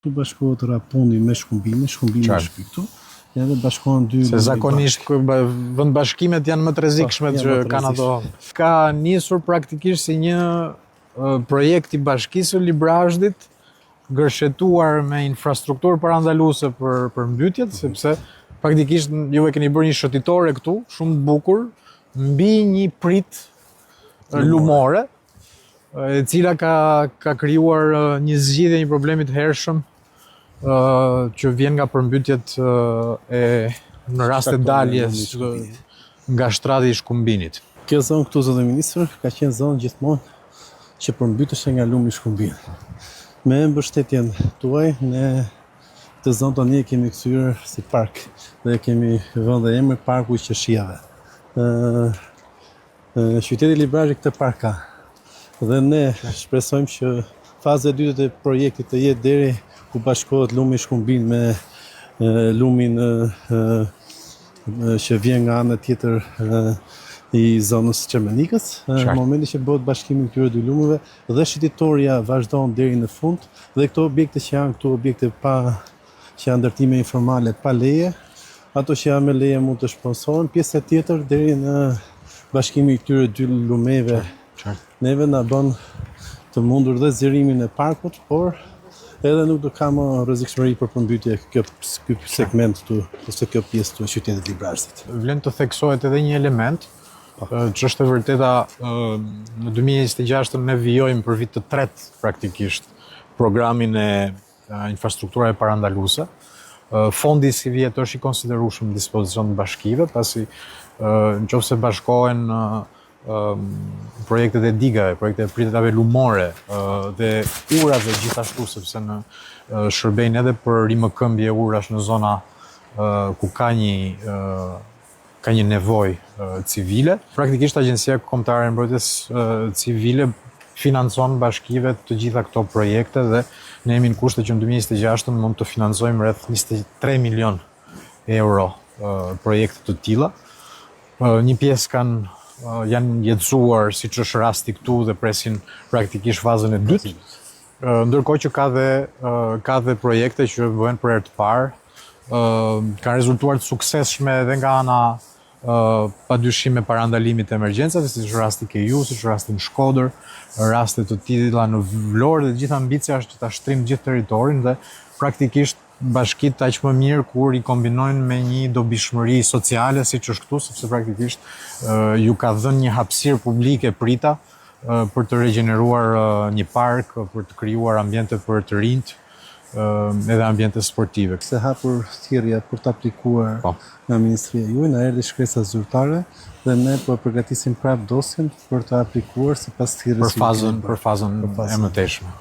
Tu bashkohet rapuni me shkumbime është këtu, edhe bashkohen dy... Se zakonisht vendbashkimet janë më të rrezikshme që kanë ato. Ka nisur praktikisht si një projekt i bashkisë së Librazhdit, gërshetuar me infrastrukturë parandaluese për mbytyjet, sepse praktikisht ju e keni bërë një shëtitore këtu, shumë të bukur, mbi një prit lumore, e cila ka krijuar një zgjidhje një problemi të hershëm që vjen nga përmbytjet në rast të daljes nga shtrati i Shkumbinit. Kjo zonë këtu, zonë ministër, ka qenë zonë gjithmonë që përmbyteshe nga lumi i Shkumbinit. Me mbështetjen tuaj, ne të zonë tani kemi kthyer si park dhe kemi vënë dhe emër Parku i Qeshiave. Qyteti Librazhdi këtë park ka. Dhe ne shpresojmë që faza e dytë e projektit të jetë deri ku bashkohet lumi i Shkumbin me lumin që vjen nga ana tjetër i zonës Çermenikës. Në momentin që bëhet bashkimi i këtyre dy lumeve dhe shëtitoria vazhdon deri në fund dhe këto objekte që janë këtu objekte që janë ndërtime informale pa leje, ato që janë me leje mund të sponsoren, pjesa tjetër deri në bashkimi i këtyre dy lumeve. Neve na bën të mundur dhe zgjerimin e parkut, por edhe nuk do ka më rrezikshmëri për përmbytje ky segment këtu, ose kjo pjesë të qytetit Librazhdit. Vlen të theksohet edhe një element, që është e vërteta, në 2026 ne vijojmë për vit të tretë praktikisht programin e infrastrukturave parandaluese. Fondi si vjet është i konsiderueshëm në dispozicion të bashkive, pasi nëse bashkohen projektet e digave, projektet e pritave lumore dhe urave gjithashtu, sepse në shërbejnë edhe për rimëkëmbje urash në zona ku ka një nevojë civile. Praktikisht Agjencia Kombëtare e Mbrojtjes Civile financon bashkive të gjitha këto projekte dhe ne jemi në kushte që në 2026 mund të financojmë rreth 23 milion euro projekte të tilla. Një pjesë janë jetësuar, siç është rasti këtu, dhe presin praktikisht fazën e dytë. Ndërkohë që ka dhe projekte që bëhen për herë të parë, kanë rezultuar të suksesshme edhe nga ana padyshim me parandalimit të emergjencave, siç është rasti Keju, siç është rasti në Shkodër, raste të tilla në Vlorë, dhe gjitha ambicia është që ta shtrim gjithë territorin dhe praktikisht bashkitë aq më mirë kur i kombinojnë me një dobishmëri sociale siç është këtu, sepse praktikisht ju ka dhënë një hapësirë publike prita për të regjeneruar një park, për të krijuar ambiente për të rinjt, edhe ambiente sportive. Se hapur thirrja për të aplikuar nga Ministria juaj, na erdhi shkresa zyrtare dhe ne po përgatisim prapë dosjen për të aplikuar sipas thirrjes për fazën e mëtejshme.